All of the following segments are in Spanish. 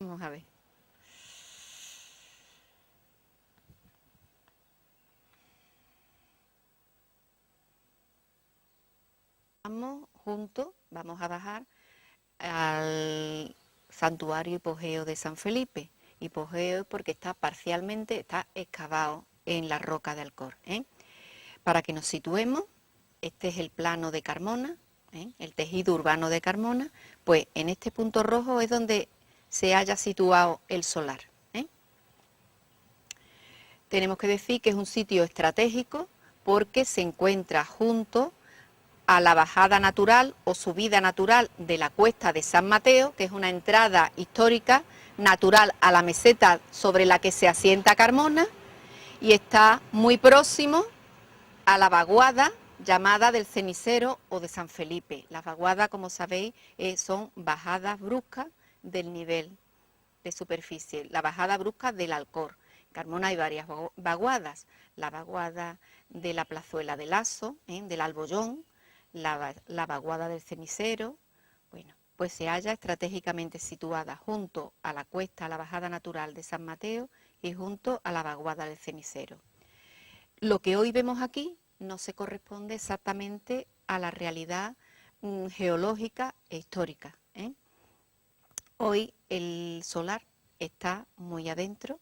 Vamos a ver. Vamos juntos, vamos a bajar al santuario hipogeo de San Felipe. Hipogeo porque está parcialmente, está excavado en la roca de Alcor. Para que nos situemos, este es el plano de Carmona, el tejido urbano de Carmona, pues en este punto rojo es donde se haya situado el solar. Tenemos que decir que es un sitio estratégico porque se encuentra junto a la bajada natural o subida natural de la cuesta de San Mateo, que es una entrada histórica natural a la meseta sobre la que se asienta Carmona, y está muy próximo a la vaguada llamada del Cenicero o de San Felipe. Las vaguadas, como sabéis, son bajadas bruscas del nivel de superficie, la bajada brusca del Alcor. En Carmona hay varias vaguadas, la vaguada de la Plazuela del Lazo, del Albollón, la vaguada del Cenicero. Bueno, pues se halla estratégicamente situada junto a la cuesta, a la bajada natural de San Mateo y junto a la vaguada del Cenicero. Lo que hoy vemos aquí no se corresponde exactamente a la realidad geológica e histórica. Hoy el solar está muy adentro,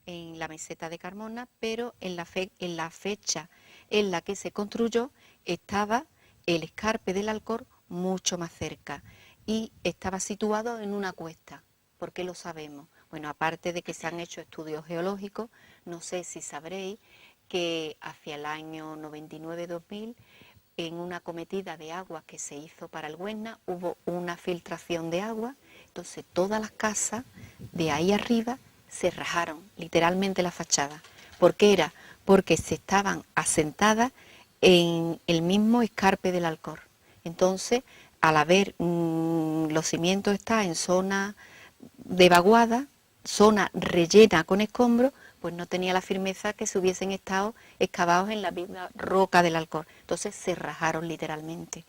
en la meseta de Carmona, pero en la fecha en la que se construyó estaba el escarpe del Alcor mucho más cerca y estaba situado en una cuesta. ¿Por qué lo sabemos? Bueno, aparte de que se han hecho estudios geológicos, no sé si sabréis que hacia el año 99-2000, en una cometida de agua que se hizo para el Güesna, hubo una filtración de agua, entonces todas las casas de ahí arriba se rajaron, literalmente la fachada. ¿Por qué era? Porque se estaban asentadas en el mismo escarpe del Alcor. Entonces, al haber los cimientos está en zona de vaguada, zona rellena con escombros, pues no tenía la firmeza que se hubiesen estado excavados en la misma roca del Alcor. Entonces se rajaron literalmente.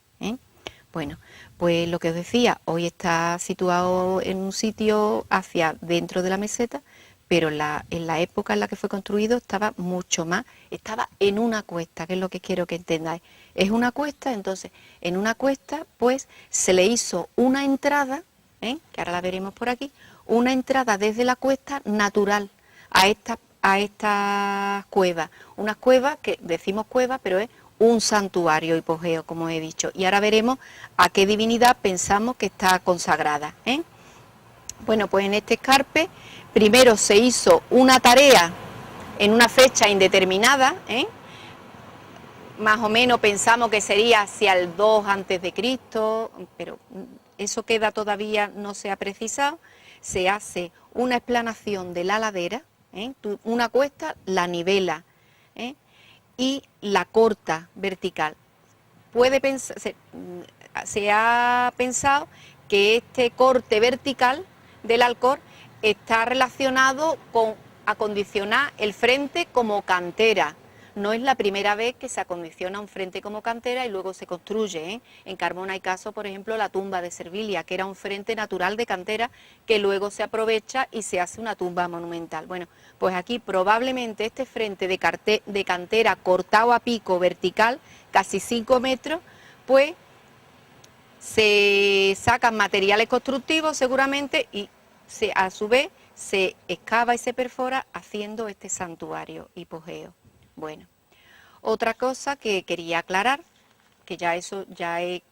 Bueno, pues lo que os decía, hoy está situado en un sitio hacia dentro de la meseta, pero en la época en la que fue construido estaba mucho más, estaba en una cuesta, que es lo que quiero que entendáis. Es una cuesta, entonces en una cuesta pues se le hizo una entrada, que ahora la veremos por aquí, una entrada desde la cuesta natural a esta cueva. Unas cuevas que decimos cueva, pero es un santuario hipogeo, como he dicho. Y ahora veremos a qué divinidad pensamos que está consagrada. Bueno, pues en este escarpe primero se hizo una tarea en una fecha indeterminada, más o menos pensamos que sería hacia el 2 antes de Cristo, pero eso queda todavía, no se ha precisado. Se hace una explanación de la ladera, una cuesta la nivela y la corta vertical. Se ha pensado que este corte vertical del Alcor está relacionado con acondicionar el frente como cantera. No es la primera vez que se acondiciona un frente como cantera y luego se construye. En Carmona hay casos, por ejemplo, la tumba de Servilia, que era un frente natural de cantera que luego se aprovecha y se hace una tumba monumental. Bueno, pues aquí probablemente este frente de cantera cortado a pico vertical, casi 5 metros, pues se sacan materiales constructivos seguramente y a su vez se excava y se perfora haciendo este santuario hipogeo. Bueno, otra cosa que quería aclarar, que ya eso ya he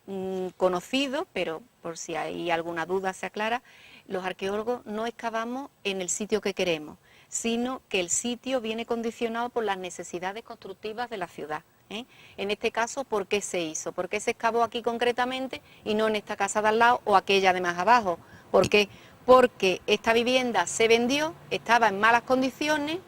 conocido, pero por si hay alguna duda se aclara, los arqueólogos no excavamos en el sitio que queremos, sino que el sitio viene condicionado por las necesidades constructivas de la ciudad. En este caso, ¿por qué se hizo? ¿Por qué se excavó aquí concretamente y no en esta casa de al lado o aquella de más abajo? ¿Por qué? Porque esta vivienda se vendió, estaba en malas condiciones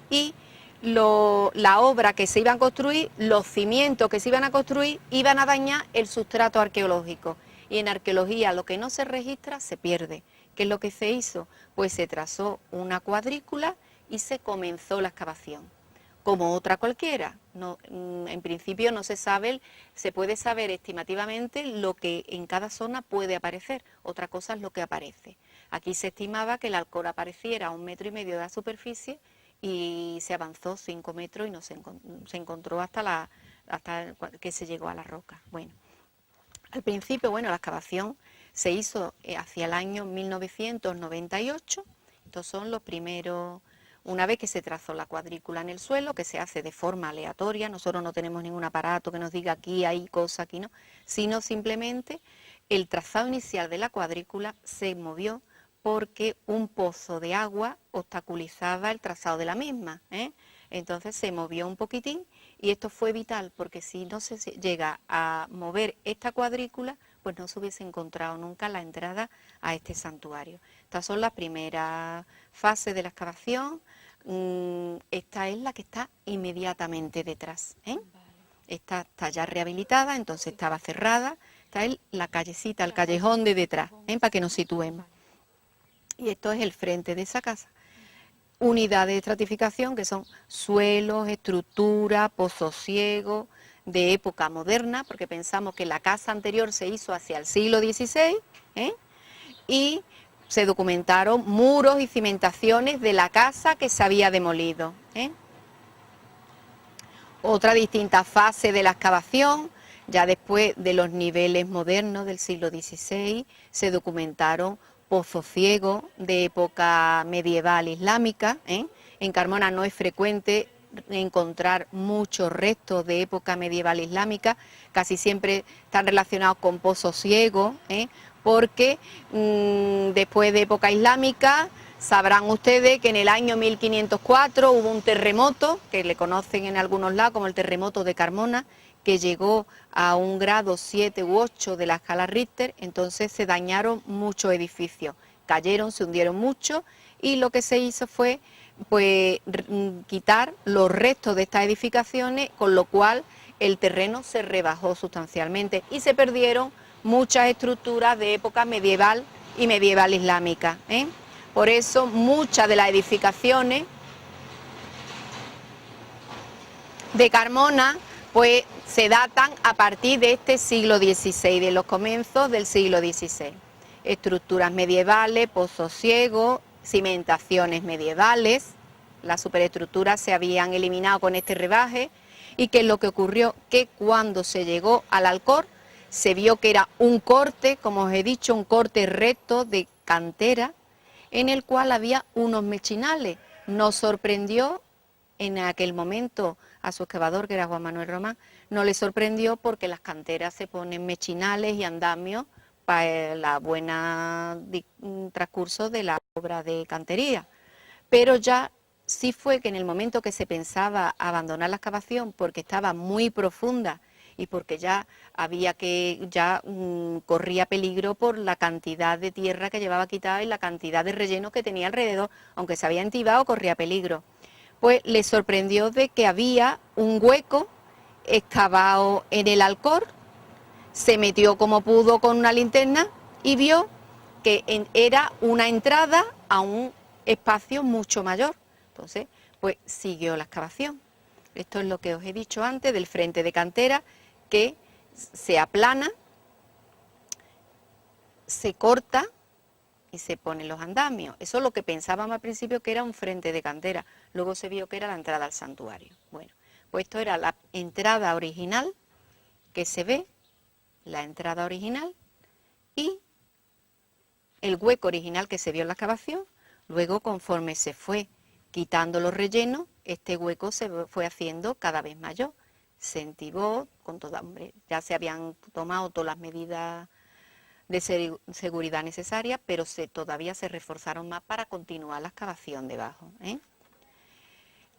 y la obra que se iban a construir, los cimientos que se iban a construir, iban a dañar el sustrato arqueológico. Y en arqueología lo que no se registra se pierde. ¿Qué es lo que se hizo? Pues se trazó una cuadrícula y se comenzó la excavación. Como otra cualquiera. No, en principio no se sabe, se puede saber estimativamente lo que en cada zona puede aparecer. Otra cosa es lo que aparece. Aquí se estimaba que el Alcor apareciera a 1,5 metros de la superficie y se avanzó 5 metros y no se encontró hasta que se llegó a la roca. Bueno, al principio, bueno, la excavación se hizo hacia el año 1998, estos son los primeros, una vez que se trazó la cuadrícula en el suelo, que se hace de forma aleatoria, nosotros no tenemos ningún aparato que nos diga aquí hay cosa, aquí no, sino simplemente el trazado inicial de la cuadrícula se movió porque un pozo de agua obstaculizaba el trazado de la misma, ¿eh? Entonces se movió un poquitín y esto fue vital porque si no se llega a mover esta cuadrícula, pues no se hubiese encontrado nunca la entrada a este santuario. Estas son las primeras fases de la excavación. Esta es la que está inmediatamente detrás, ¿eh? Esta está ya rehabilitada, entonces estaba cerrada. Esta es la callecita, el callejón de detrás, ¿eh? Para que nos situemos. Y esto es el frente de esa casa. Unidades de estratificación que son suelos, estructura, pozos ciegos, de época moderna, porque pensamos que la casa anterior se hizo hacia el siglo XVI, ¿eh? Y se documentaron muros y cimentaciones de la casa que se había demolido, ¿eh? Otra distinta fase de la excavación, ya después de los niveles modernos del siglo XVI, se documentaron pozos ciegos de época medieval islámica, ¿eh? En Carmona no es frecuente encontrar muchos restos de época medieval islámica, casi siempre están relacionados con pozos ciegos, ¿eh? Porque después de época islámica, sabrán ustedes que en el año 1504 hubo un terremoto, que le conocen en algunos lados como el terremoto de Carmona, que llegó a un grado 7 u 8 de la escala Richter, entonces se dañaron muchos edificios, cayeron, se hundieron mucho y lo que se hizo fue pues quitar los restos de estas edificaciones, con lo cual el terreno se rebajó sustancialmente y se perdieron muchas estructuras de época medieval y medieval islámica, ¿eh? Por eso muchas de las edificaciones de Carmona pues se datan a partir de este siglo XVI, de los comienzos del siglo XVI. Estructuras medievales, pozos ciegos, cimentaciones medievales, las superestructuras se habían eliminado con este rebaje. ¿Y qué es lo que ocurrió? Que cuando se llegó al Alcor se vio que era un corte, como os he dicho, un corte recto de cantera, en el cual había unos mechinales. Nos sorprendió en aquel momento a su excavador, que era Juan Manuel Román, no le sorprendió porque las canteras se ponen mechinales y andamios para el buen transcurso de la obra de cantería. Pero ya sí fue que en el momento que se pensaba abandonar la excavación porque estaba muy profunda y porque ya había corría peligro por la cantidad de tierra que llevaba quitada y la cantidad de relleno que tenía alrededor, aunque se había entibado, corría peligro. Pues le sorprendió de que había un hueco excavado en el Alcor, se metió como pudo con una linterna y vio que era una entrada a un espacio mucho mayor. Entonces, pues siguió la excavación. Esto es lo que os he dicho antes del frente de cantera, que se aplana, se corta y se ponen los andamios. Eso es lo que pensábamos al principio que era un frente de cantera, luego se vio que era la entrada al santuario. Bueno, pues esto era la entrada original que se ve, la entrada original y el hueco original que se vio en la excavación. Luego, conforme se fue quitando los rellenos, este hueco se fue haciendo cada vez mayor. Se entibó con toda, hombre, ya se habían tomado todas las medidas de seguridad necesarias, pero todavía se reforzaron más para continuar la excavación debajo, ¿eh?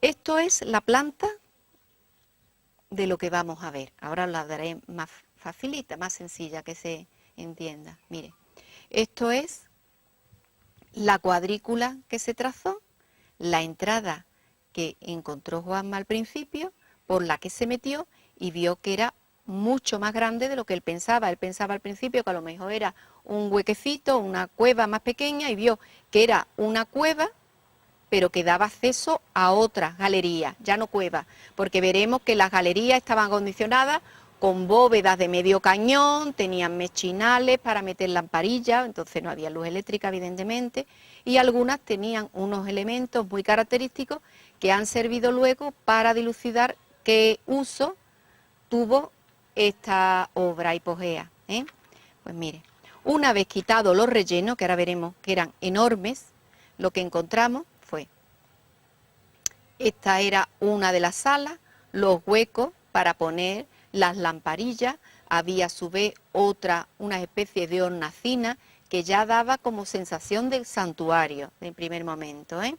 Esto es la planta de lo que vamos a ver. Ahora os la daré más facilita, más sencilla, que se entienda. Mire, esto es la cuadrícula que se trazó, la entrada que encontró Juanma al principio, por la que se metió y vio que era mucho más grande de lo que él pensaba. Él pensaba al principio que a lo mejor era un huequecito, una cueva más pequeña, y vio que era una cueva, pero que daba acceso a otras galerías, ya no cuevas, porque veremos que las galerías estaban acondicionadas con bóvedas de medio cañón, tenían mechinales para meter lamparilla, entonces no había luz eléctrica evidentemente, y algunas tenían unos elementos muy característicos que han servido luego para dilucidar qué uso tuvo esta obra hipogea, ¿eh? Pues mire, una vez quitados los rellenos, que ahora veremos que eran enormes, lo que encontramos fue, esta era una de las salas, los huecos para poner las lamparillas, había a su vez otra, una especie de hornacina que ya daba como sensación de santuario en primer momento, ¿eh?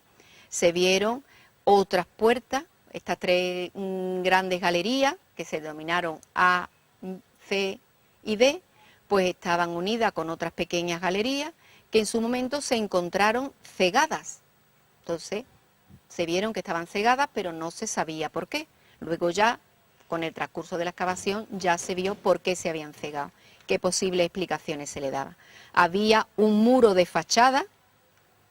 Se vieron otras puertas, estas tres grandes galerías que se denominaron A, C y D, pues estaban unidas con otras pequeñas galerías que en su momento se encontraron cegadas. Entonces se vieron que estaban cegadas, pero no se sabía por qué. Luego ya, con el transcurso de la excavación, ya se vio por qué se habían cegado, qué posibles explicaciones se le daban. Había un muro de fachada,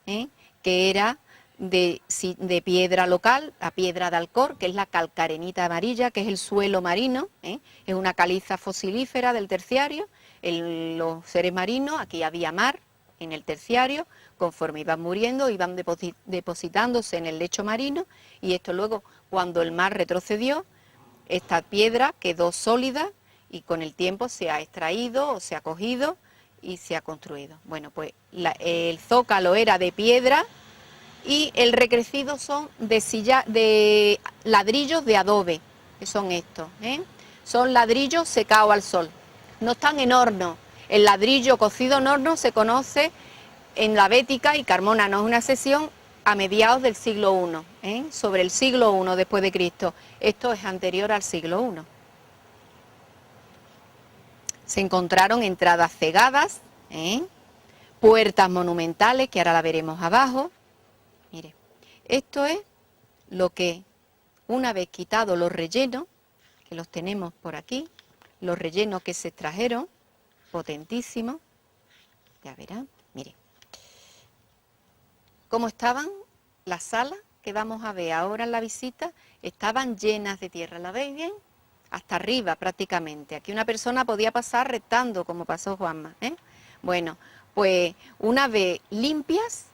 que era de piedra local, la piedra de Alcor, que es la calcarenita amarilla, que es el suelo marino, es una caliza fosilífera del terciario. En los seres marinos, aquí había mar en el terciario, conforme iban muriendo, iban depositándose en el lecho marino, y esto luego, cuando el mar retrocedió, esta piedra quedó sólida y con el tiempo se ha extraído o se ha cogido y se ha construido. Bueno, pues el zócalo era de piedra y el recrecido son de ladrillos de adobe, que son estos, son ladrillos secados al sol, no están en horno. El ladrillo cocido en horno se conoce en la Bética, y Carmona no es una excepción, a mediados del siglo I, sobre el siglo I después de Cristo. Esto es anterior al siglo I. Se encontraron entradas cegadas, puertas monumentales, que ahora la veremos abajo. Mire, esto es lo que, una vez quitados los rellenos, que los tenemos por aquí, los rellenos que se extrajeron, potentísimos, ya verán, mire, cómo estaban las salas que vamos a ver ahora en la visita, estaban llenas de tierra, ¿la veis bien? Hasta arriba prácticamente, aquí una persona podía pasar rectando, como pasó Juanma, Bueno, pues una vez limpias,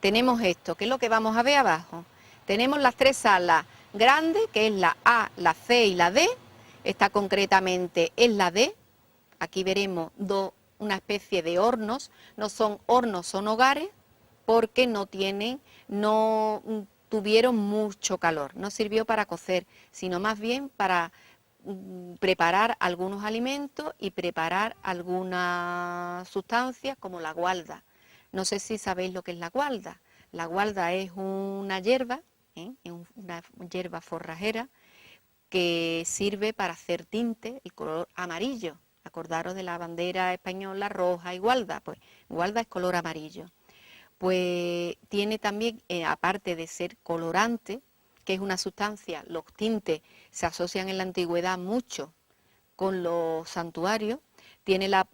tenemos esto, que es lo que vamos a ver abajo. Tenemos las tres salas grandes, que es la A, la C y la D. Esta concretamente es la D. Aquí veremos una especie de hornos. No son hornos, son hogares, porque no tuvieron mucho calor. No sirvió para cocer, sino más bien para preparar algunos alimentos y preparar algunas sustancias como la gualda. No sé si sabéis lo que es la gualda. La gualda es una hierba, una hierba forrajera, que sirve para hacer tinte, el color amarillo. Acordaros de la bandera española roja y gualda, pues gualda es color amarillo. Pues tiene también, aparte de ser colorante, que es una sustancia, los tintes se asocian en la antigüedad mucho con los santuarios, tiene la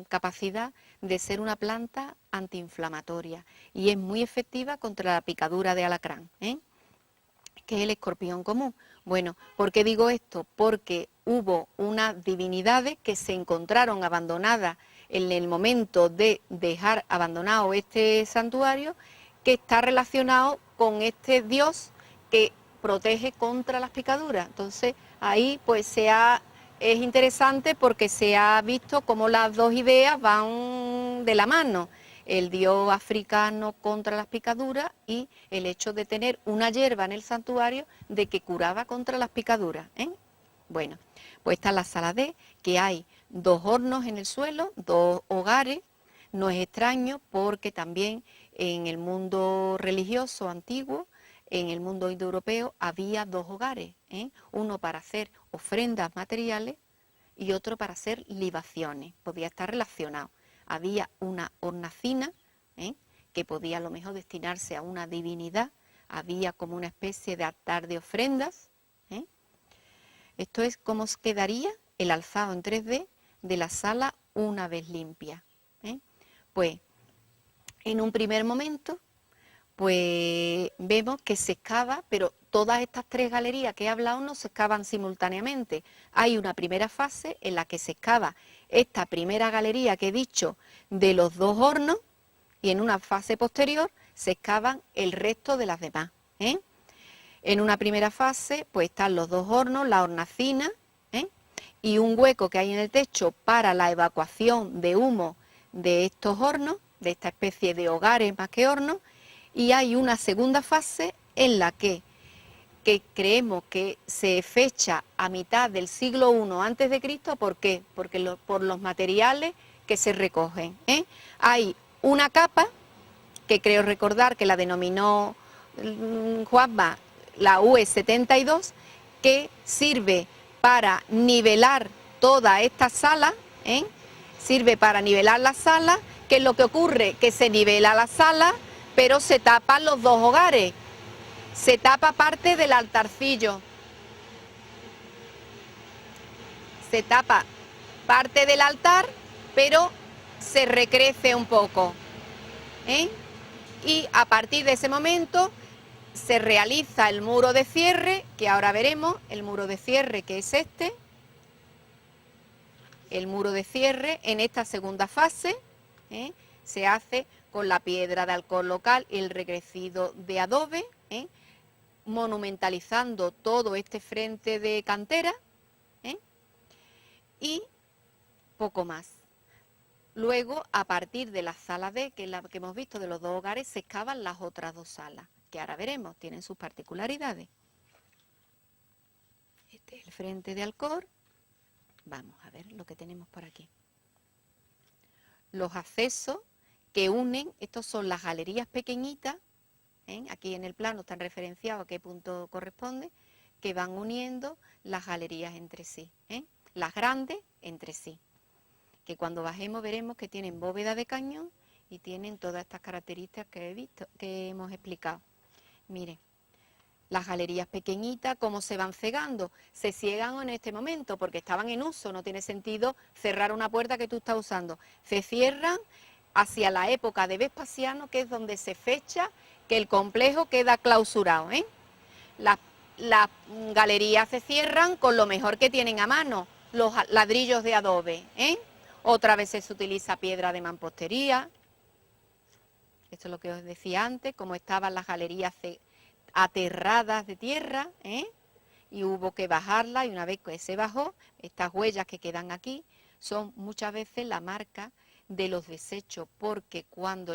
capacidad de ser una planta antiinflamatoria y es muy efectiva contra la picadura de alacrán, que es el escorpión común. Bueno, ¿por qué digo esto? Porque hubo unas divinidades que se encontraron abandonadas en el momento de dejar abandonado este santuario, que está relacionado con este dios que protege contra las picaduras. Entonces ahí pues es interesante porque se ha visto cómo las dos ideas van de la mano, el dios africano contra las picaduras y el hecho de tener una hierba en el santuario de que curaba contra las picaduras, Bueno, pues está la sala D, que hay 2 hornos en el suelo, 2 hogares. No es extraño porque también en el mundo religioso antiguo, en el mundo indoeuropeo, había 2 hogares, uno para hacer ofrendas materiales y otro para hacer libaciones, podía estar relacionado. Había una hornacina, que podía a lo mejor destinarse a una divinidad, había como una especie de altar de ofrendas. Esto es cómo quedaría el alzado en 3D de la sala una vez limpia. Pues en un primer momento, pues vemos que se excava, pero todas estas tres galerías que he hablado no se excavan simultáneamente. Hay una primera fase en la que se excava esta primera galería que he dicho de los dos hornos y en una fase posterior se excavan el resto de las demás, ¿eh? En una primera fase pues están los dos hornos, la hornacina, ¿eh? Y un hueco que hay en el techo para la evacuación de humo de estos hornos, de esta especie de hogares más que hornos, y hay una segunda fase en la que creemos que se fecha a mitad del siglo I antes de Cristo. ¿Por qué? Porque por los materiales que se recogen, ¿eh? Hay una capa, que creo recordar que la denominó Juanma, la UE72, que sirve para nivelar toda esta sala, ¿eh? Sirve para nivelar la sala. ¿Qué es lo que ocurre? Que se nivela la sala, pero se tapan los dos hogares. Se tapa parte del altarcillo. Se tapa parte del altar, pero se recrece un poco, ¿eh? Y a partir de ese momento se realiza el muro de cierre, que ahora veremos, el muro de cierre que es este. El muro de cierre en esta segunda fase, ¿eh? Se hace con la piedra de alcor local y el recrecido de adobe, ¿eh? Monumentalizando todo este frente de cantera, ¿eh? Y poco más. Luego, a partir de la sala D, que es la que hemos visto de los dos hogares, se excavan las otras dos salas, que ahora veremos, tienen sus particularidades. Este es el frente de Alcor. Vamos a ver lo que tenemos por aquí. Los accesos que unen, estos son las galerías pequeñitas, ¿eh? Aquí en el plano están referenciados a qué punto corresponde, que van uniendo las galerías entre sí, ¿eh? Las grandes entre sí, que cuando bajemos veremos que tienen bóveda de cañón y tienen todas estas características que hemos explicado. Miren, las galerías pequeñitas, ¿cómo se van cegando? Se ciegan en este momento porque estaban en uso, no tiene sentido cerrar una puerta que tú estás usando. Se cierran hacia la época de Vespasiano, que es donde se fecha que el complejo queda clausurado, ¿eh? Las galerías se cierran con lo mejor que tienen a mano, los ladrillos de adobe, ¿eh? Otra vez se utiliza piedra de mampostería. Esto es lo que os decía antes, como estaban las galerías aterradas de tierra, ¿eh? Y hubo que bajarla, y una vez que se bajó, estas huellas que quedan aquí son muchas veces la marca de los desechos, porque cuando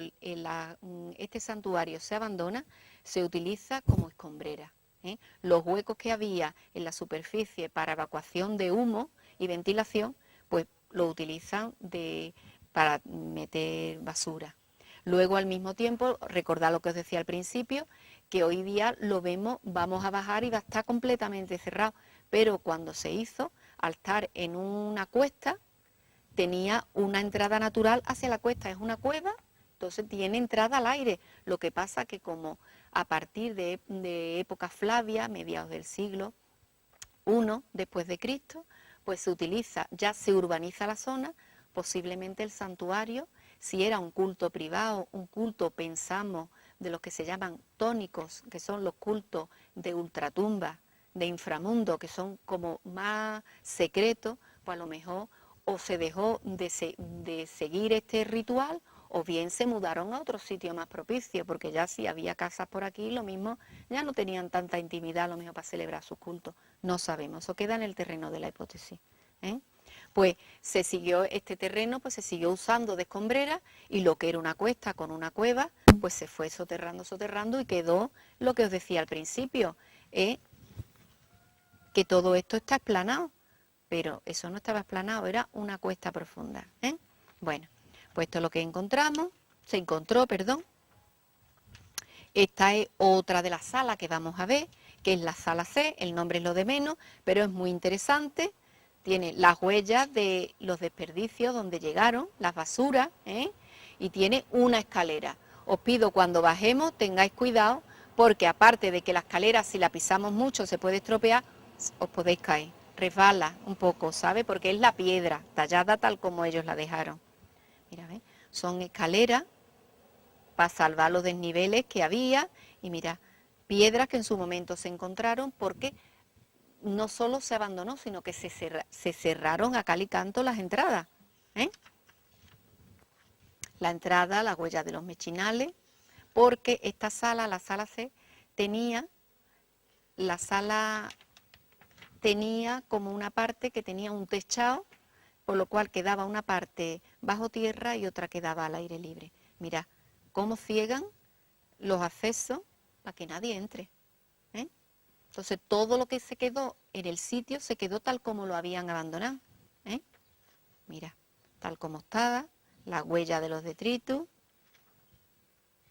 este santuario se abandona, se utiliza como escombrera, ¿eh? Los huecos que había en la superficie para evacuación de humo y ventilación, pues lo utilizan para meter basura. Luego, al mismo tiempo, recordad lo que os decía al principio, que hoy día lo vemos, vamos a bajar y va a estar completamente cerrado, pero cuando se hizo, al estar en una cuesta, tenía una entrada natural hacia la cuesta, es una cueva, entonces tiene entrada al aire. Lo que pasa que como a partir de época Flavia, mediados del siglo I después de Cristo, pues se utiliza, ya se urbaniza la zona, posiblemente el santuario, si era un culto privado, un culto, pensamos, de los que se llaman tónicos, que son los cultos de ultratumba, de inframundo, que son como más secretos, pues a lo mejor o se dejó de seguir este ritual, o bien se mudaron a otro sitio más propicio, porque ya si había casas por aquí, lo mismo, ya no tenían tanta intimidad, a lo mejor para celebrar sus cultos. No sabemos, eso queda en el terreno de la hipótesis, ¿eh? Pues se siguió este terreno, pues se siguió usando de escombrera, y lo que era una cuesta con una cueva, pues se fue soterrando y quedó lo que os decía al principio, que todo esto está explanado, pero eso no estaba explanado, era una cuesta profunda, ¿eh? Bueno, pues esto es lo que se encontró. Esta es otra de las salas que vamos a ver, que es la sala C, el nombre es lo de menos, pero es muy interesante. Tiene las huellas de los desperdicios donde llegaron, las basuras, ¿eh? Y tiene una escalera. Os pido cuando bajemos tengáis cuidado, porque aparte de que la escalera, si la pisamos mucho, se puede estropear, os podéis caer. Resbala un poco, ¿sabe? Porque es la piedra tallada tal como ellos la dejaron. Mira, ¿ves? Son escaleras para salvar los desniveles que había. Y mira, piedras que en su momento se encontraron porque no solo se abandonó, sino que se cerraron a cal y canto las entradas. La entrada, la huella de los mechinales, porque esta sala, la sala C, tenía como una parte que tenía un techado, por lo cual quedaba una parte bajo tierra y otra quedaba al aire libre. Mira cómo ciegan los accesos para que nadie entre. Entonces todo lo que se quedó en el sitio se quedó tal como lo habían abandonado. Mira, tal como estaba, la huella de los detritus,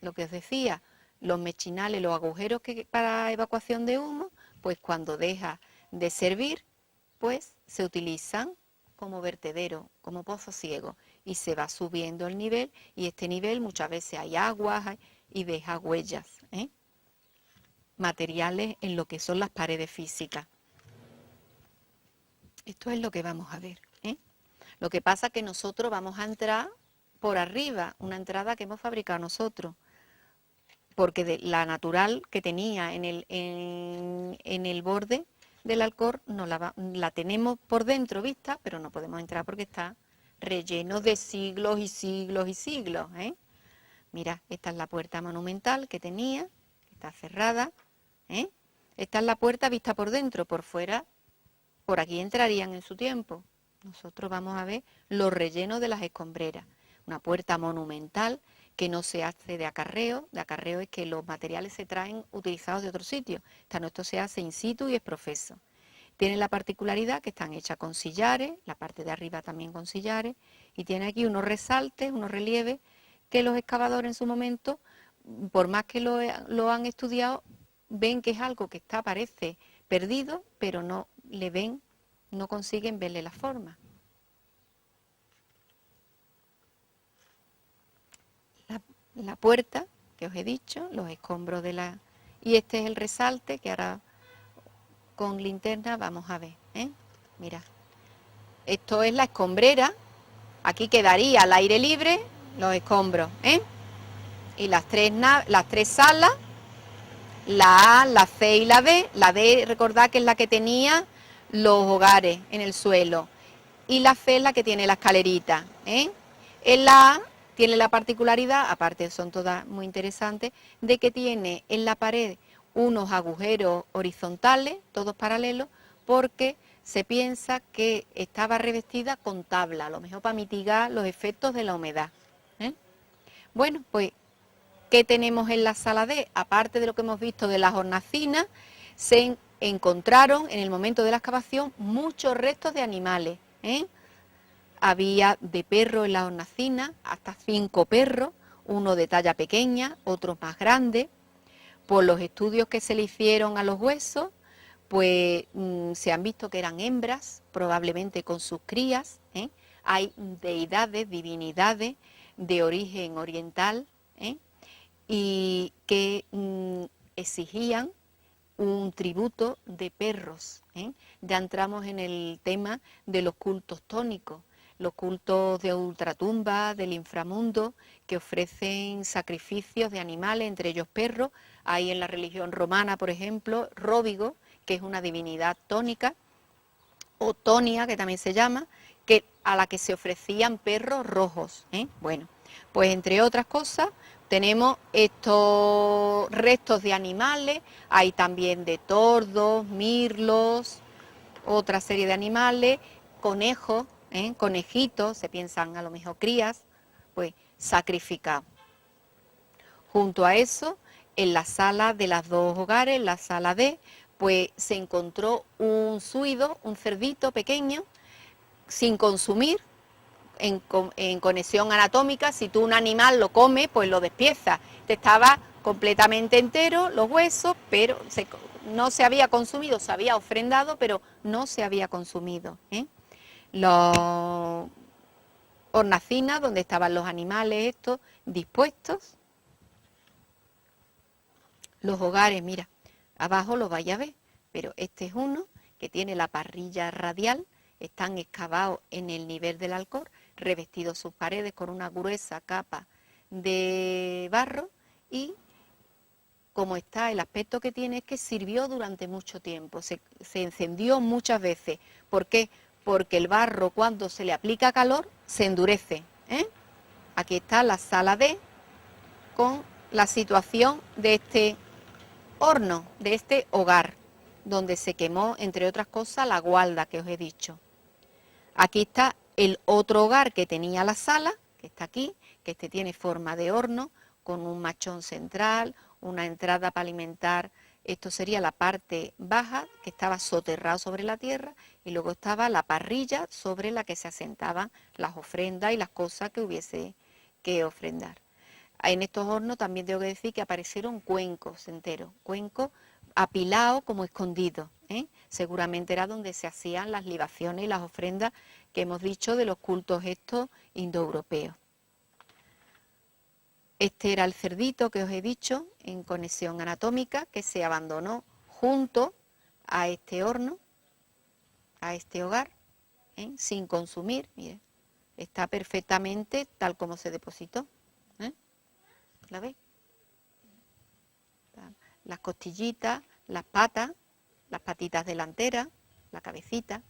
lo que os decía, los mechinales, los agujeros para evacuación de humo, pues cuando deja de servir, pues se utilizan como vertedero, como pozo ciego, y se va subiendo el nivel, y este nivel muchas veces hay aguas y deja huellas, materiales en lo que son las paredes físicas. Esto es lo que vamos a ver. Lo que pasa es que nosotros vamos a entrar por arriba, una entrada que hemos fabricado nosotros, porque la natural que tenía en el borde del Alcor no la tenemos por dentro vista, pero no podemos entrar porque está relleno de siglos y siglos y siglos. Mira, esta es la puerta monumental que tenía, está cerrada. Esta es la puerta vista por dentro, por fuera, por aquí entrarían en su tiempo. Nosotros vamos a ver los rellenos de las escombreras. Una puerta monumental que no se hace de acarreo es que los materiales se traen utilizados de otro sitio. Esto se hace in situ y es profeso. Tiene la particularidad que están hechas con sillares, la parte de arriba también con sillares, y tiene aquí unos resaltes, unos relieves, que los excavadores en su momento, por más que lo han estudiado, ven que es algo que parece perdido, pero no consiguen verle la forma. La puerta, que os he dicho, los escombros y este es el resalte que ahora con linterna vamos a ver. Mira, esto es la escombrera, aquí quedaría al aire libre los escombros, y las tres salas, la A, la C y la D, recordad que es la que tenía los hogares en el suelo, y la C es la que tiene la escalerita. En la A tiene la particularidad, aparte son todas muy interesantes, de que tiene en la pared unos agujeros horizontales, todos paralelos, porque se piensa que estaba revestida con tabla, a lo mejor para mitigar los efectos de la humedad. Bueno, pues, ¿qué tenemos en la sala D? Aparte de lo que hemos visto de las hornacinas, se encontraron en el momento de la excavación muchos restos de animales. Había de perro en la hornacina, hasta 5 perros, uno de talla pequeña, otros más grandes. Por los estudios que se le hicieron a los huesos, pues se han visto que eran hembras, probablemente con sus crías. Hay deidades, divinidades de origen oriental, y que exigían un tributo de perros. Ya entramos en el tema de los cultos tónicos, los cultos de ultratumba, del inframundo, que ofrecen sacrificios de animales, entre ellos perros. Hay en la religión romana, por ejemplo, Róvigo, que es una divinidad tónica, o tonia, que también se llama, a la que se ofrecían perros rojos. Bueno, pues entre otras cosas tenemos estos restos de animales, hay también de tordos, mirlos, otra serie de animales, conejos, conejitos, se piensan a lo mejor crías, pues sacrificados. Junto a eso, en la sala de las dos hogares, la sala D, pues se encontró un suido, un cerdito pequeño, sin consumir, en conexión anatómica. Si tú un animal lo comes, pues lo despiezas. Estaba completamente entero, los huesos, pero no se había consumido, se había ofrendado, pero no se había consumido. Los hornacinas, donde estaban los animales estos dispuestos. Los hogares, mira, abajo lo vais a ver, pero este es uno que tiene la parrilla radial, están excavados en el nivel del Alcor, revestidos sus paredes con una gruesa capa de barro y como está, el aspecto que tiene es que sirvió durante mucho tiempo, se encendió muchas veces. ¿Por qué? Porque el barro cuando se le aplica calor se endurece. Aquí está la sala D con la situación de este horno, de este hogar, donde se quemó, entre otras cosas, la gualda que os he dicho. Aquí está el otro hogar que tenía la sala, que está aquí, que este tiene forma de horno, con un machón central, una entrada para alimentar. Esto sería la parte baja, que estaba soterrado sobre la tierra, y luego estaba la parrilla sobre la que se asentaban las ofrendas y las cosas que hubiese que ofrendar. En estos hornos también tengo que decir que aparecieron cuencos enteros, cuencos apilados como escondidos. Seguramente era donde se hacían las libaciones y las ofrendas que hemos dicho de los cultos estos indoeuropeos. Este era el cerdito que os he dicho en conexión anatómica que se abandonó junto a este horno, a este hogar, sin consumir. Miren, está perfectamente tal como se depositó. ¿La veis? Las costillitas, las patas, las patitas delanteras, la cabecita.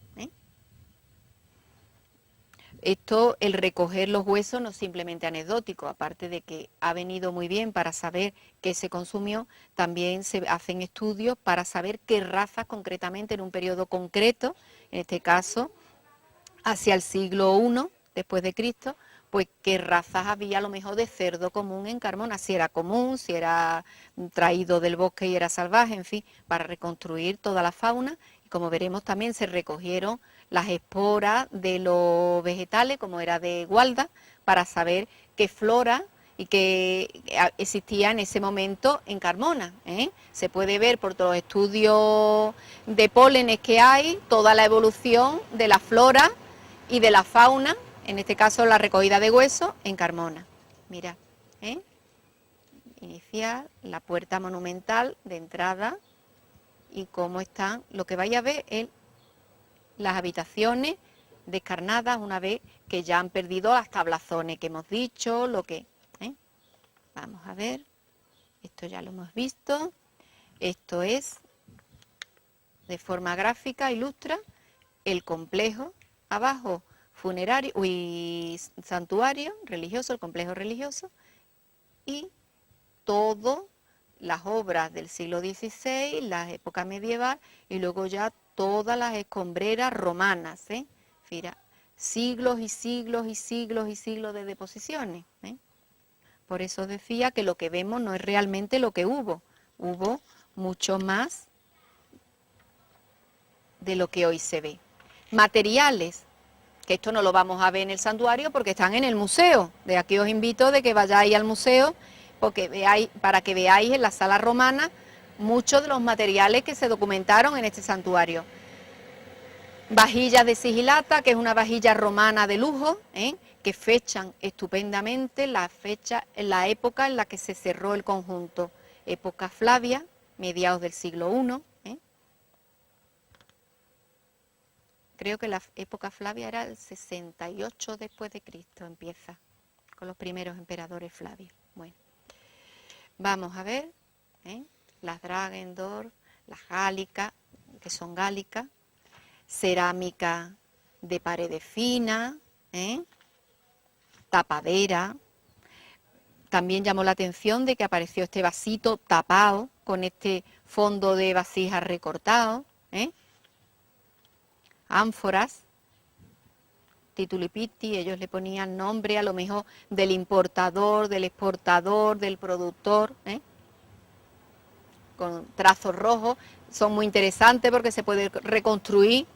Esto, el recoger los huesos no es simplemente anecdótico, aparte de que ha venido muy bien para saber qué se consumió, también se hacen estudios para saber qué razas concretamente en un periodo concreto, en este caso hacia el siglo I después de Cristo, pues qué razas había a lo mejor de cerdo común en Carmona, si era común, si era traído del bosque y era salvaje, en fin, para reconstruir toda la fauna. Y como veremos también se recogieron las esporas de los vegetales, como era de Gualda, para saber qué flora y que existía en ese momento en Carmona. Se puede ver por todos los estudios de pólenes que hay, toda la evolución de la flora y de la fauna, en este caso la recogida de huesos en Carmona. Mirad, inicial, la puerta monumental de entrada y cómo están, lo que vais a ver es las habitaciones descarnadas una vez que ya han perdido las tablazones que hemos dicho, lo que... Vamos a ver, esto ya lo hemos visto, esto es de forma gráfica, ilustra el complejo abajo, funerario y santuario religioso, el complejo religioso, y todo las obras del siglo XVI, la época medieval, y luego ya todas las escombreras romanas, Mira, siglos y siglos y siglos y siglos de deposiciones. Por eso decía que lo que vemos no es realmente lo que hubo mucho más de lo que hoy se ve. Materiales, que esto no lo vamos a ver en el santuario porque están en el museo. De aquí os invito de que vayáis al museo porque veáis, para que veáis en la sala romana muchos de los materiales que se documentaron en este santuario. Vajillas de sigilata, que es una vajilla romana de lujo, que fechan estupendamente la fecha, la época en la que se cerró el conjunto. Época Flavia, mediados del siglo I. Creo que la época Flavia era el 68 después de Cristo, empieza con los primeros emperadores Flavios. Bueno, vamos a ver, las Dragendorf, las gálicas, que son gálicas, cerámica de paredes finas, tapadera. También llamó la atención de que apareció este vasito tapado con este fondo de vasijas recortado, ánforas, titulipiti, ellos le ponían nombre a lo mejor del importador, del exportador, del productor, con trazos rojos. Son muy interesantes porque se puede reconstruir.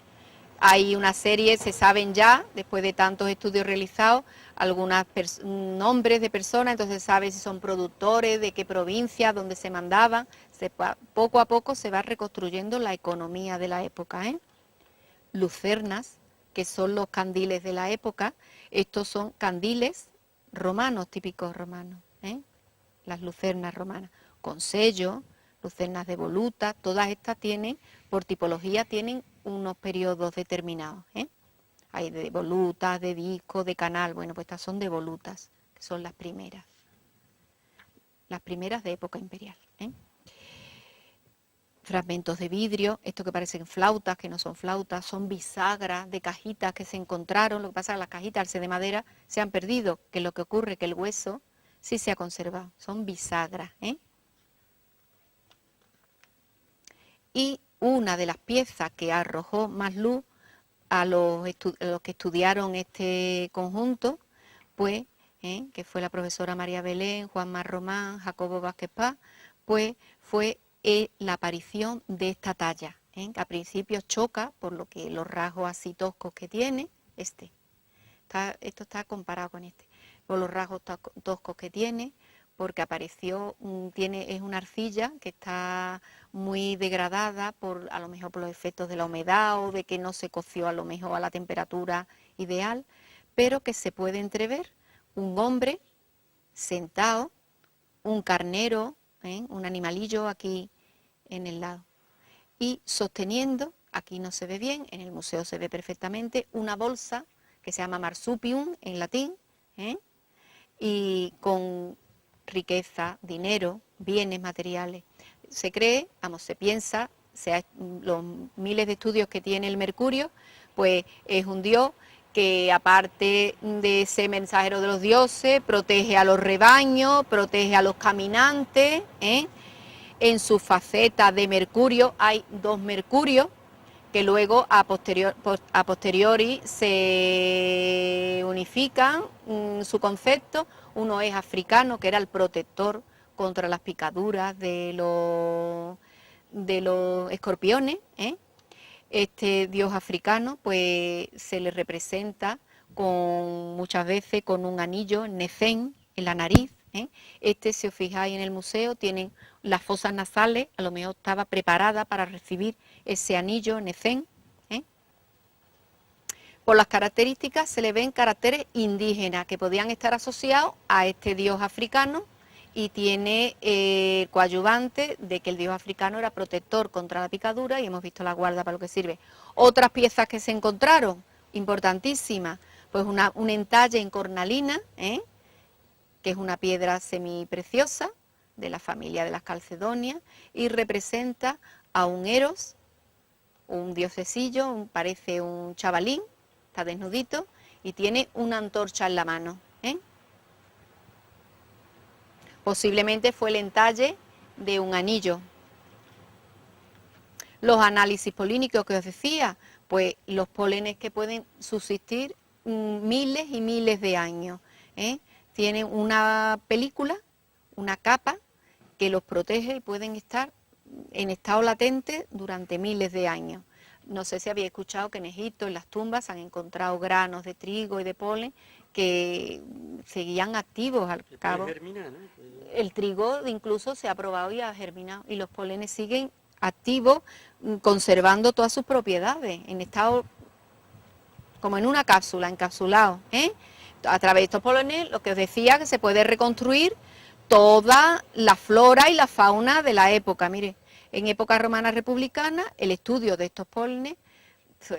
Hay una serie, se saben ya, después de tantos estudios realizados, algunos nombres de personas, entonces se sabe si son productores, de qué provincia, dónde se mandaban. Poco a poco se va reconstruyendo la economía de la época. Lucernas, que son los candiles de la época. Estos son candiles romanos, típicos romanos, las lucernas romanas, con sello, lucernas de voluta, todas estas tienen, por tipología, tienen unos periodos determinados. Hay de volutas, de disco, de canal, bueno, pues estas son de volutas, que son las primeras. las primeras de época imperial, ¿eh? Fragmentos de vidrio, esto que parecen flautas, que no son flautas, son bisagras de cajitas que se encontraron. Lo que pasa es que las cajitas, al ser de madera, se han perdido, que lo que ocurre que el hueso sí se ha conservado, son bisagras, ¿eh? Y una de las piezas que arrojó más luz a los que estudiaron este conjunto, pues, que fue la profesora María Belén, Juanma Román, Jacobo Vázquez Paz, pues fue la aparición de esta talla, que a principio choca por lo que los rasgos así toscos que tiene, esto está comparado con por los rasgos toscos que tiene, porque apareció, es una arcilla que está muy degradada a lo mejor por los efectos de la humedad o de que no se coció a lo mejor a la temperatura ideal, pero que se puede entrever un hombre sentado, un carnero, un animalillo aquí en el lado, y sosteniendo, aquí no se ve bien, en el museo se ve perfectamente, una bolsa que se llama marsupium en latín, y con riqueza, dinero, bienes materiales. Se cree, se piensa, los miles de estudios que tiene el mercurio, pues es un dios que aparte de ser mensajero de los dioses, protege a los rebaños, protege a los caminantes, En su faceta de mercurio hay dos mercurios que luego a posteriori se unifican su concepto. Uno es africano, que era el protector contra las picaduras de los escorpiones, Este dios africano pues se le representa muchas veces con un anillo, Nezen, en la nariz, si os fijáis en el museo, tienen las fosas nasales, a lo mejor estaba preparada para recibir ese anillo, Nezen. Por las características se le ven caracteres indígenas que podían estar asociados a este dios africano, y tiene coadyuvante de que el dios africano era protector contra la picadura, y hemos visto la guarda para lo que sirve. Otras piezas que se encontraron, importantísimas, pues un entalle en cornalina, que es una piedra semipreciosa de la familia de las calcedonias, y representa a un Eros, un diosesillo, parece un chavalín, está desnudito, y tiene una antorcha en la mano. Posiblemente fue el entalle de un anillo. Los análisis polínicos que os decía, pues los pólenes que pueden subsistir miles y miles de años. Tienen una película, una capa, que los protege y pueden estar en estado latente durante miles de años. No sé si habéis escuchado que en Egipto, en las tumbas, se han encontrado granos de trigo y de polen que seguían activos al cabo. Germinar, ¿no? El trigo incluso se ha probado y ha germinado, y los polenes siguen activos, conservando todas sus propiedades, en estado como en una cápsula, encapsulado, A través de estos polenes, lo que os decía, que se puede reconstruir toda la flora y la fauna de la época. Mire, en época romana republicana, el estudio de estos pólenes,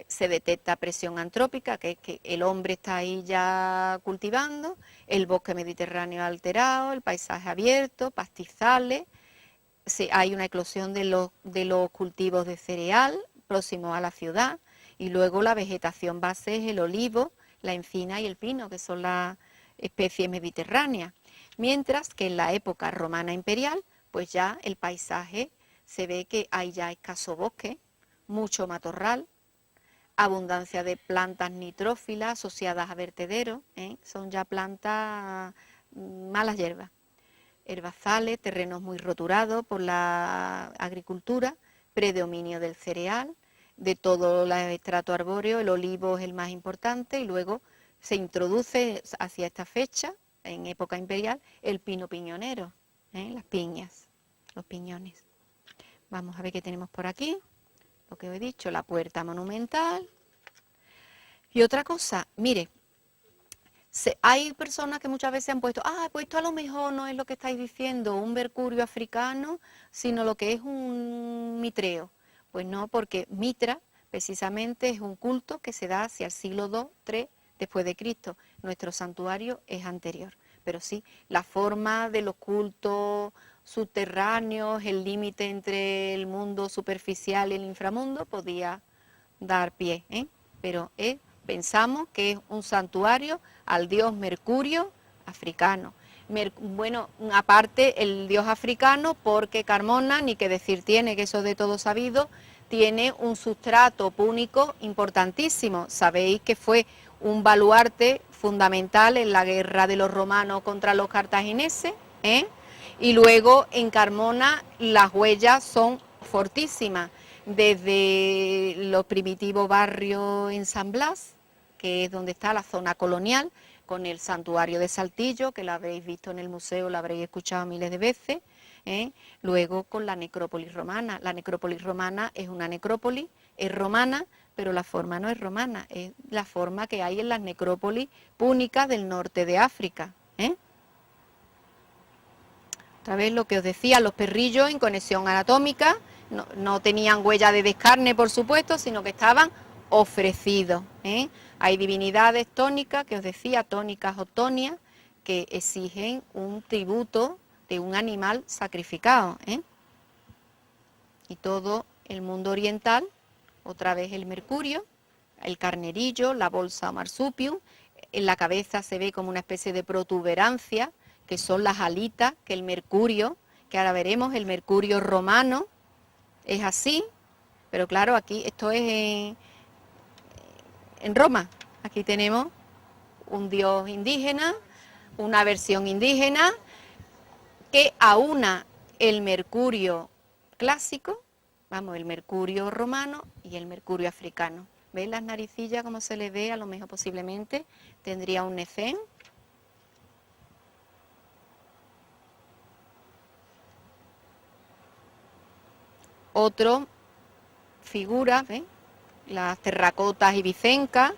se detecta presión antrópica, que es que el hombre está ahí ya cultivando, el bosque mediterráneo alterado, el paisaje abierto, pastizales, hay una eclosión de los cultivos de cereal próximos a la ciudad, y luego la vegetación base es el olivo, la encina y el pino, que son las especies mediterráneas. Mientras que en la época romana imperial, pues ya el paisaje se ve que hay ya escaso bosque, mucho matorral, abundancia de plantas nitrófilas asociadas a vertederos, son ya plantas malas hierbas, herbazales, terrenos muy roturados por la agricultura, predominio del cereal, de todo el estrato arbóreo, el olivo es el más importante, y luego se introduce hacia esta fecha, en época imperial, el pino piñonero, las piñas, los piñones. Vamos a ver qué tenemos por aquí. Lo que os he dicho, la puerta monumental. Y otra cosa, mire, hay personas que muchas veces han puesto, pues esto a lo mejor no es lo que estáis diciendo, un mercurio africano, sino lo que es un mitreo. Pues no, porque Mitra precisamente es un culto que se da hacia el siglo II, III después de Cristo. Nuestro santuario es anterior. pero sí, la forma de los cultos subterráneos, el límite entre el mundo superficial y el inframundo podía dar pie, pero pensamos que es un santuario al dios Mercurio africano. Bueno, aparte el dios africano, porque Carmona, ni que decir tiene, que eso de todo sabido, tiene un sustrato púnico importantísimo. Sabéis que fue un baluarte fundamental en la guerra de los romanos contra los cartagineses, y luego en Carmona las huellas son fortísimas, desde los primitivos barrios en San Blas, que es donde está la zona colonial, con el santuario de Saltillo, que lo habréis visto en el museo, lo habréis escuchado miles de veces, luego con la necrópolis romana. La necrópolis romana es una necrópolis, es romana, pero la forma no es romana, es la forma que hay en las necrópolis púnicas del norte de África. Otra vez lo que os decía, los perrillos en conexión anatómica, no tenían huella de descarne, por supuesto, sino que estaban ofrecidos. Hay divinidades tónicas, que os decía, tónicas o tonias, que exigen un tributo de un animal sacrificado. Y todo el mundo oriental, otra vez el mercurio, el carnerillo, la bolsa o marsupium, en la cabeza se ve como una especie de protuberancia, que son las alitas, que el mercurio, que ahora veremos, el mercurio romano, es así, pero claro, aquí esto es en Roma. Aquí tenemos un dios indígena, una versión indígena, que aúna el mercurio clásico, vamos, el mercurio romano y el mercurio africano. ¿Veis las naricillas como se le ve? A lo mejor posiblemente tendría un nefén. Otro figura, ¿ves? Las terracotas ibicencas,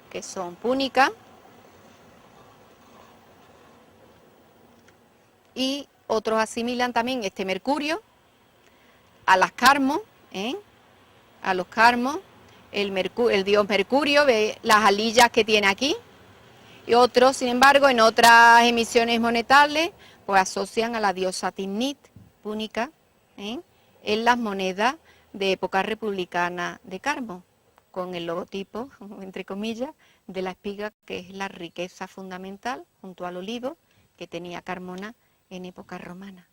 que son púnicas. Y otros asimilan también este mercurio a las carmos, a los carmos, el dios Mercurio, ve las alillas que tiene aquí. Y otros, sin embargo, en otras emisiones monetales, pues asocian a la diosa Timnit, púnica, en las monedas de época republicana de Carmo, con el logotipo, entre comillas, de la espiga, que es la riqueza fundamental, junto al olivo, que tenía Carmona en época romana.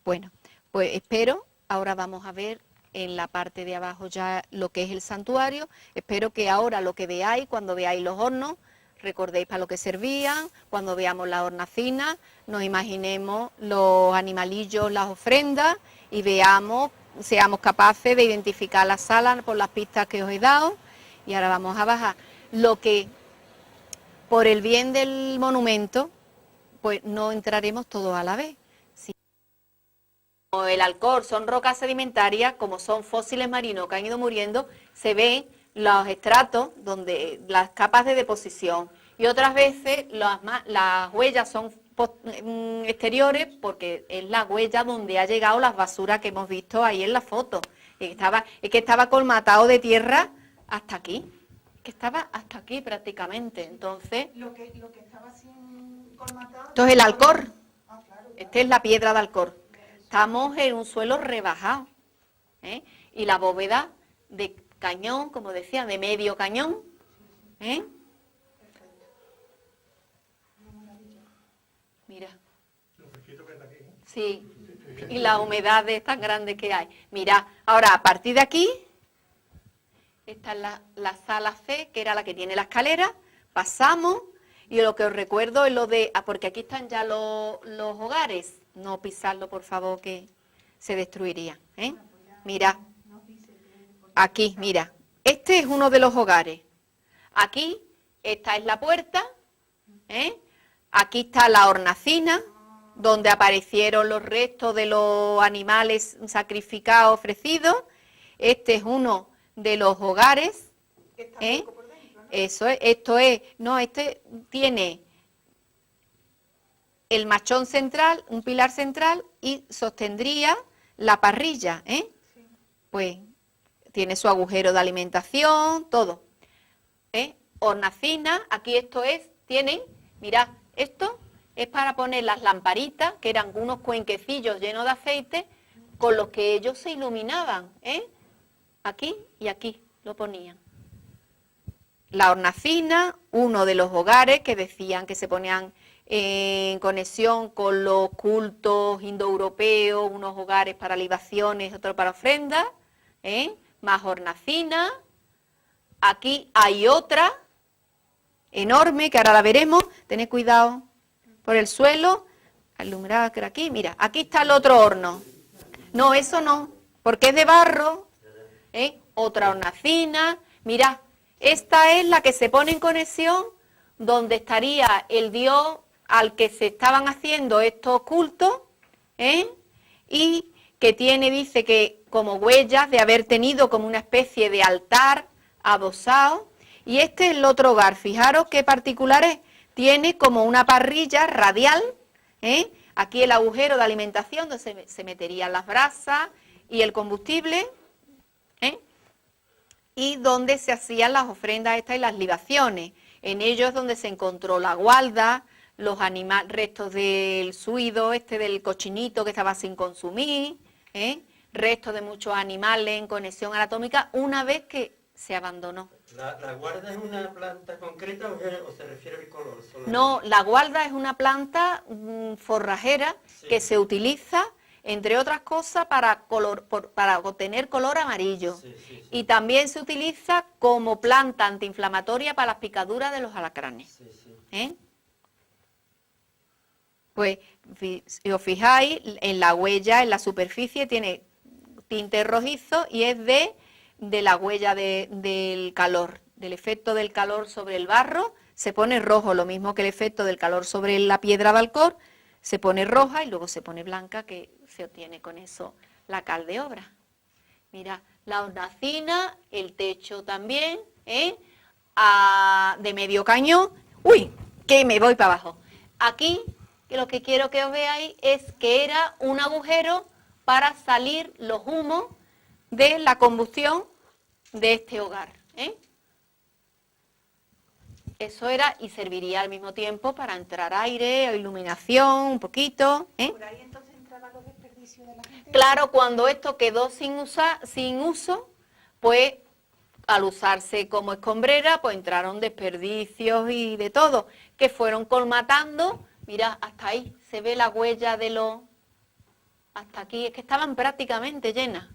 Bueno, pues espero, ahora vamos a ver en la parte de abajo ya lo que es el santuario. Espero que ahora lo que veáis, cuando veáis los hornos, recordéis para lo que servían, cuando veamos las hornacinas, nos imaginemos los animalillos, las ofrendas, y veamos, seamos capaces de identificar la sala por las pistas que os he dado. Y ahora vamos a bajar. Lo que, por el bien del monumento, pues no entraremos todos a la vez. Como el Alcor son rocas sedimentarias, como son fósiles marinos que han ido muriendo, se ven los estratos, donde las capas de deposición, y otras veces las huellas son exteriores, porque es la huella donde ha llegado las basuras que hemos visto ahí en la foto. Es que estaba colmatado de tierra hasta aquí, que estaba hasta aquí prácticamente. Entonces, lo que estaba sin colmatado. Esto es el Alcor. Claro. Esta es la piedra de Alcor. Estamos en un suelo rebajado, y la bóveda de cañón, como decía, de medio cañón. Mira. Sí, y las humedades tan grandes que hay. Mira, ahora a partir de aquí, esta es la sala C, que era la que tiene la escalera, pasamos, y lo que os recuerdo es lo de, porque aquí están ya los hogares. No pisarlo, por favor, que se destruiría. Mira, aquí, mira. Este es uno de los hogares. Aquí, esta es la puerta. Aquí está la hornacina, donde aparecieron los restos de los animales sacrificados, ofrecidos. Este es uno de los hogares. Eso es, esto es, no, este tiene el machón central, un pilar central, y sostendría la parrilla, Pues tiene su agujero de alimentación, todo. Hornacina, aquí esto es, tienen Mirad, esto es para poner las lamparitas, que eran unos cuenquecillos llenos de aceite, con los que ellos se iluminaban, ¿eh? Aquí y aquí lo ponían. La hornacina, uno de los hogares que decían que se ponían en conexión con los cultos indoeuropeos, unos hogares para libaciones, otros para ofrendas, más hornacina. Aquí hay otra enorme, que ahora la veremos, tened cuidado por el suelo, alumbrada que era aquí, mira, aquí está el otro horno. No, eso no, porque es de barro, otra hornacina, mirad, esta es la que se pone en conexión donde estaría el dios al que se estaban haciendo estos cultos, y que tiene, dice que como huellas de haber tenido como una especie de altar adosado. Y este es el otro hogar, fijaros qué particulares, tiene como una parrilla radial, aquí el agujero de alimentación donde se meterían las brasas y el combustible, y donde se hacían las ofrendas estas y las libaciones. En ellos es donde se encontró la gualda, los restos del suido, del cochinito que estaba sin consumir, restos de muchos animales en conexión anatómica, una vez que se abandonó. ¿La guarda es una planta concreta o se refiere al color solamente? No, la gualda es una planta forrajera, sí, que se utiliza, entre otras cosas, para obtener color amarillo. Sí, sí, sí. Y también se utiliza como planta antiinflamatoria para las picaduras de los alacranes. Sí, sí. Pues, si os fijáis, en la huella, en la superficie, tiene tinte rojizo y es de la huella del calor, del efecto del calor sobre el barro, se pone rojo, lo mismo que el efecto del calor sobre la piedra de Alcor, se pone roja y luego se pone blanca, que se obtiene con eso la cal de obra. Mira, la hornacina, el techo también, de medio cañón. ¡Uy! Que me voy para abajo. Aquí, que lo que quiero que os veáis es que era un agujero para salir los humos de la combustión de este hogar. Eso era, y serviría al mismo tiempo para entrar aire o iluminación un poquito. ¿Por ahí entonces entraban los desperdicios de la gente? Claro, cuando esto quedó sin uso, pues al usarse como escombrera, pues entraron desperdicios y de todo, que fueron colmatando. Mira, hasta ahí se ve la huella de los... Hasta aquí, es que estaban prácticamente llenas.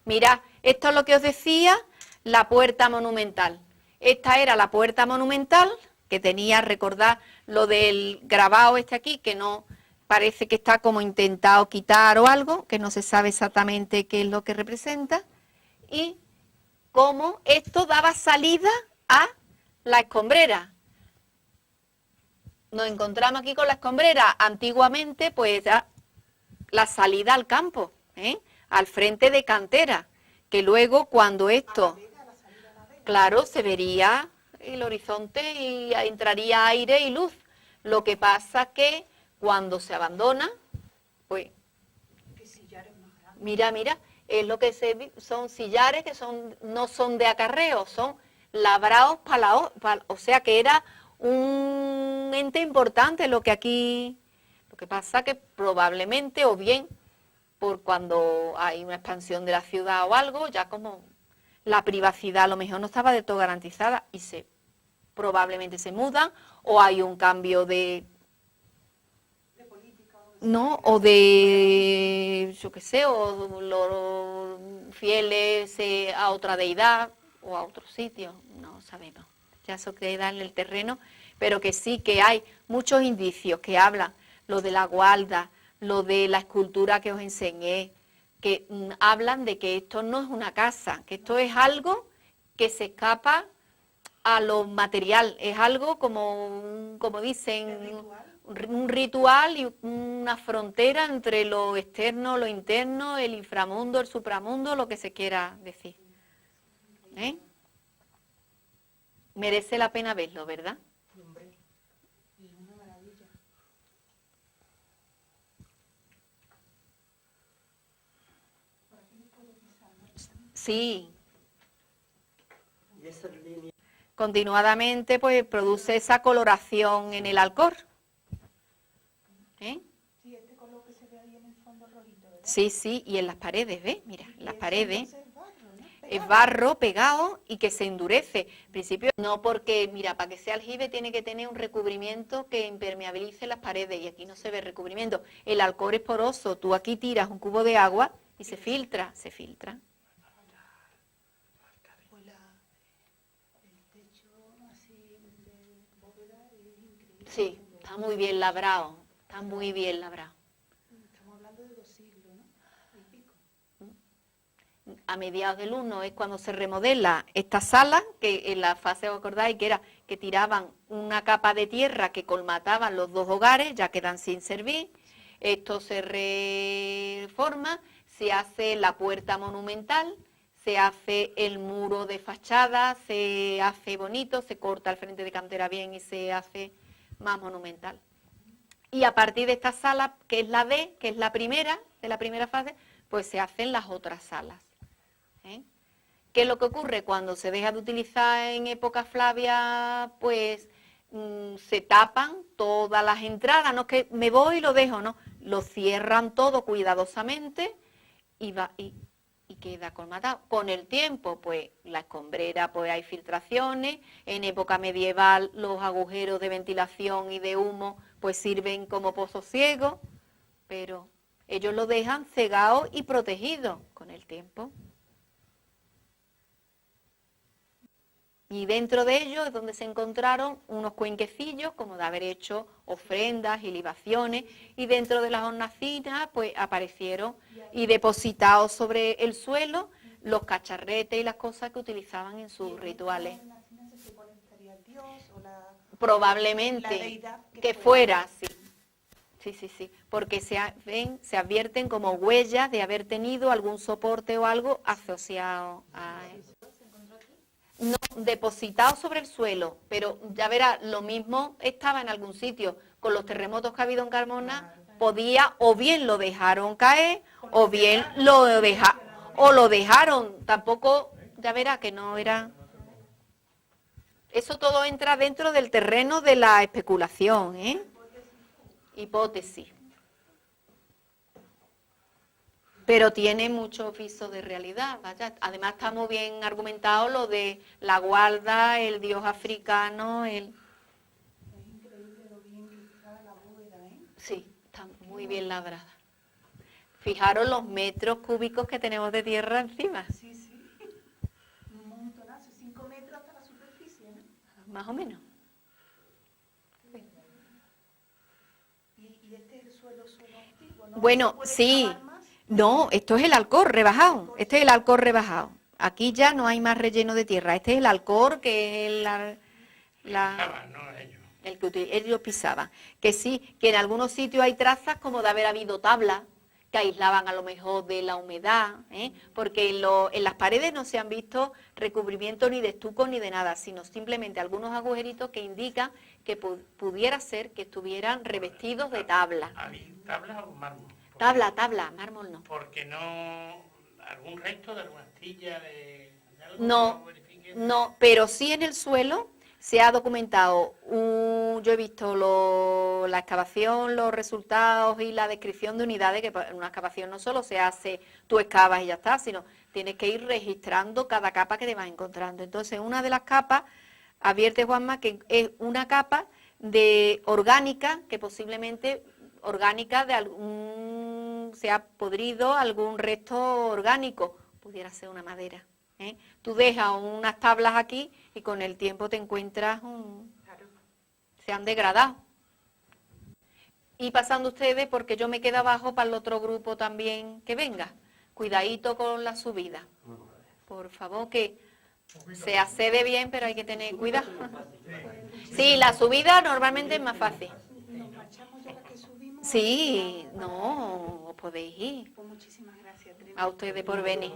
Mirad, esto es lo que os decía, la puerta monumental. Esta era la puerta monumental, que tenía, recordad, lo del grabado aquí, que no parece que está como intentado quitar o algo, que no se sabe exactamente qué es lo que representa, y cómo esto daba salida a la escombrera. Nos encontramos aquí con la escombrera, antiguamente pues ya la salida al campo, al frente de cantera, que luego cuando esto, claro, se vería el horizonte y entraría aire y luz. Lo que pasa que cuando se abandona, pues, mira, es lo que son sillares que no son de acarreo, son labrados o sea que era un ente importante lo que aquí. Lo que pasa que probablemente, o bien por cuando hay una expansión de la ciudad o algo, ya como la privacidad a lo mejor no estaba de todo garantizada y probablemente se mudan, o hay un cambio de política, no, o de, yo qué sé, o los fieles a otra deidad o a otro sitio, no sabemos, ya eso queda en el terreno, pero que sí que hay muchos indicios que hablan, lo de la gualda, lo de la escultura que os enseñé, que hablan de que esto no es una casa, que esto es algo que se escapa a lo material, es algo como dicen, un ritual y una frontera entre lo externo, lo interno, el inframundo, el supramundo, lo que se quiera decir. Merece la pena verlo, ¿verdad? Sí. continuadamente pues produce esa coloración en el alcor. ¿Eh? Sí, este color que se ve ahí en el fondo rojito, ¿verdad? Sí, sí, y en las paredes, ¿ves? Mira, en las Eso paredes entonces es barro, ¿no? es Pegado. barro pegado y que se endurece. En principio, no porque, mira, para que sea aljibe tiene que tener un recubrimiento que impermeabilice las paredes y aquí no se ve recubrimiento. El alcor es poroso, tú aquí tiras un cubo de agua y se filtra, se filtra. Pues el techo así de bóveda es increíble. Sí, está muy bien labrado, está muy bien labrado. Estamos hablando de 2 siglos, ¿no? Y pico. A mediados del 1 es cuando se remodela esta sala, que en la fase, ¿os acordáis? Que era que tiraban una capa de tierra que colmataban los 2 hogares, ya quedan sin servir. Esto se reforma, se hace la puerta monumental, se hace el muro de fachada, se hace bonito, se corta el frente de cantera bien y se hace más monumental. Y a partir de esta sala, que es la D, que es la primera, de la primera fase, pues se hacen las otras salas. ¿Eh? ¿Qué es lo que ocurre? Cuando se deja de utilizar en época Flavia, pues se tapan todas las entradas, no es que me voy y lo dejo, no, lo cierran todo cuidadosamente y queda colmatado. Con el tiempo, pues la escombrera, pues hay filtraciones, en época medieval los agujeros de ventilación y de humo, pues sirven como pozos ciegos, pero ellos lo dejan cegado y protegido con el tiempo. Y dentro de ellos es donde se encontraron unos cuenquecillos, como de haber hecho ofrendas y libaciones, y dentro de las hornacinas pues aparecieron y depositados sobre el suelo los cacharretes y las cosas que utilizaban en sus rituales. Se supone que estaría el dios o la Probablemente deidad que fuera, sí. Sí, porque se advierten como huellas de haber tenido algún soporte o algo asociado a él. No, depositado sobre el suelo, pero ya verás, lo mismo estaba en algún sitio. Con los terremotos que ha habido en Carmona, podía, o bien lo dejaron caer, o bien lo dejaron. Tampoco, ya verás que no era... Eso todo entra dentro del terreno de la especulación, ¿eh? Hipótesis. Pero tiene mucho piso de realidad, vaya. Además está muy bien argumentado lo de la guarda, el dios africano, Es increíble lo bien ilustrada la bóveda, ¿eh? Sí, está muy bien labrada. Fijaros los metros cúbicos que tenemos de tierra encima. Sí, sí. Un montonazo, 5 metros hasta la superficie, ¿no? Más o menos. Y este es el suelo antiguo, ¿no? Bueno, ¿Se puede sí. excavar más? No, esto es el alcor rebajado. Este es el alcor rebajado. Aquí ya no hay más relleno de tierra. Este es el alcor, que es el que ellos pisaban. Que sí, que en algunos sitios hay trazas como de haber habido tablas que aislaban a lo mejor de la humedad, ¿eh? Porque en las paredes no se han visto recubrimientos ni de estuco ni de nada, sino simplemente algunos agujeritos que indican que pudiera ser que estuvieran revestidos de tabla. ¿Tabla o mármol? Tabla, mármol no. Porque no... ¿Algún resto de alguna astilla de algo? No, pero sí en el suelo se ha documentado, yo he visto la excavación, los resultados y la descripción de unidades, que en una excavación no solo se hace, tú excavas y ya está, sino tienes que ir registrando cada capa que te vas encontrando. Entonces, una de las capas, advierte Juanma, que es una capa de orgánica, que posiblemente orgánica de algún, se ha podrido algún resto orgánico, pudiera ser una madera. ¿Eh? Tú dejas unas tablas aquí y con el tiempo te encuentras se han degradado. Y pasando ustedes, porque yo me quedo abajo para el otro grupo también que venga. Cuidadito con la subida. Por favor, que se accede bien, pero hay que tener cuidado. Sí, la subida normalmente es más fácil. Nos marchamos ya que subimos. Sí, no, os podéis ir. Pues muchísimas gracias. A ustedes por venir.